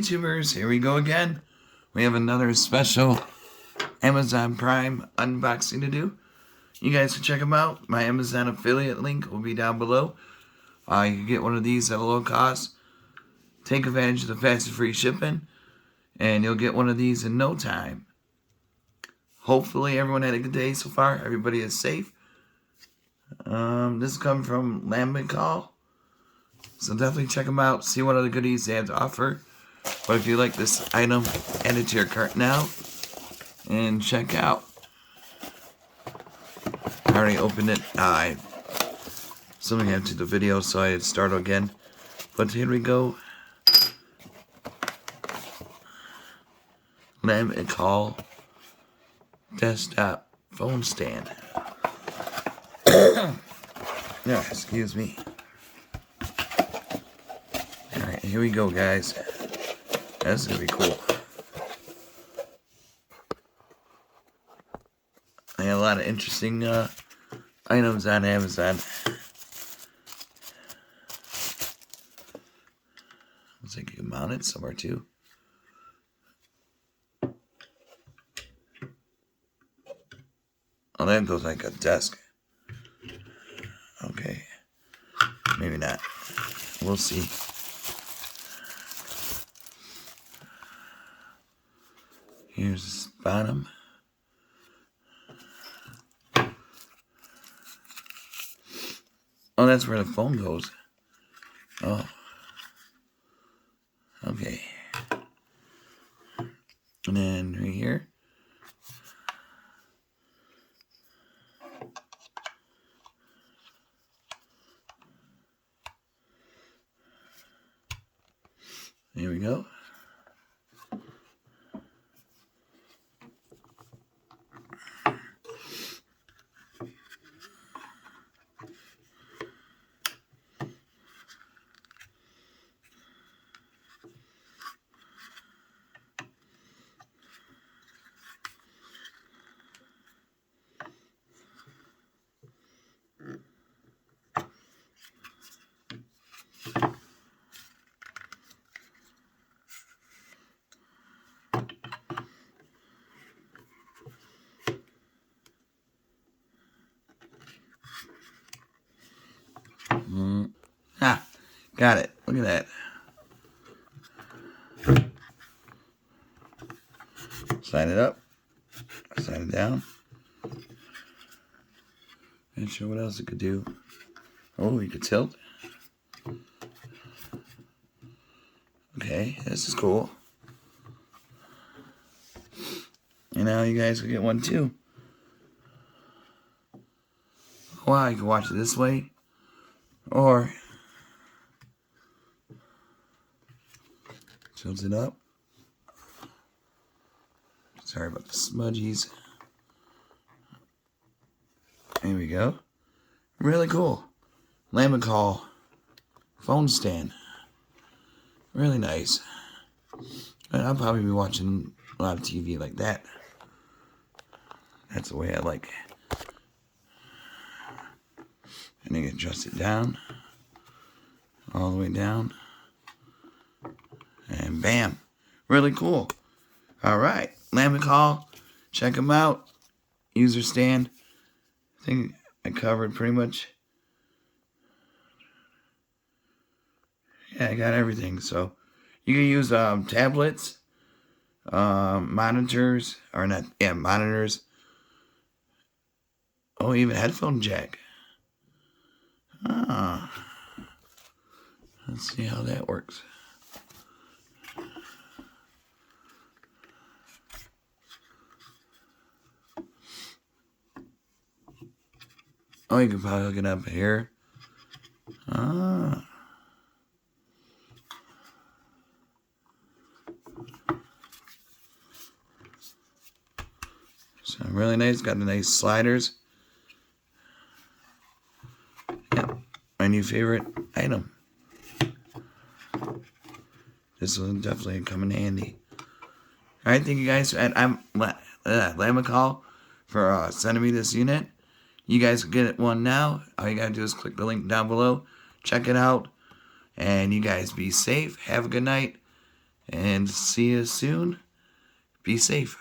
YouTubers, here we go again. We have another special Amazon Prime unboxing to do. You guys can check them out. My Amazon affiliate link will be down below. You can get one of these at a low cost. Take advantage of the fast and free shipping, and you'll get one of these in no time. Hopefully everyone had a good day so far. Everybody is safe. This comes from Lamicall. So definitely check them out. See what other goodies they have to offer. But if you like this item, add it to your cart now. And check out. I already opened it. Something happened to the video, so I had to start again. But here we go. Lamicall desktop phone stand. Yeah, excuse me. Alright, here we go, guys. That's gonna be cool. I got a lot of interesting items on Amazon. Looks like you can mount it somewhere too. Oh, that goes like a desk. Okay. Maybe not. We'll see. Here's the bottom. Oh, that's where the phone goes. Oh. Okay. And then right here. Here we go. Got it. Look at that. Slide it up. Slide it down. Not sure what else it could do. Oh, you could tilt. Okay, this is cool. And now you guys can get one too. Wow, you can watch it this way. Or tilt it up. Sorry about the smudgies. There we go. Really cool. Lamicall phone stand. Really nice. And I'll probably be watching a lot of TV like that. That's the way I like it. And you can adjust it down. All the way down. And bam. Really cool. Alright. Lamicall. Check them out. User stand. I think I covered pretty much. Yeah, I got everything. So you can use tablets, monitors, or not, yeah, monitors. Oh, even headphone jack. Ah. Let's see how that works. Oh, you can probably hook it up here. Ah. So really nice. Got the nice sliders. Yeah, my new favorite item. This will definitely come in handy. Alright, thank you guys. And I'm Lamicall for sending me this unit. You guys can get one now. All you gotta do is click the link down below. Check it out. And you guys be safe. Have a good night. And see you soon. Be safe.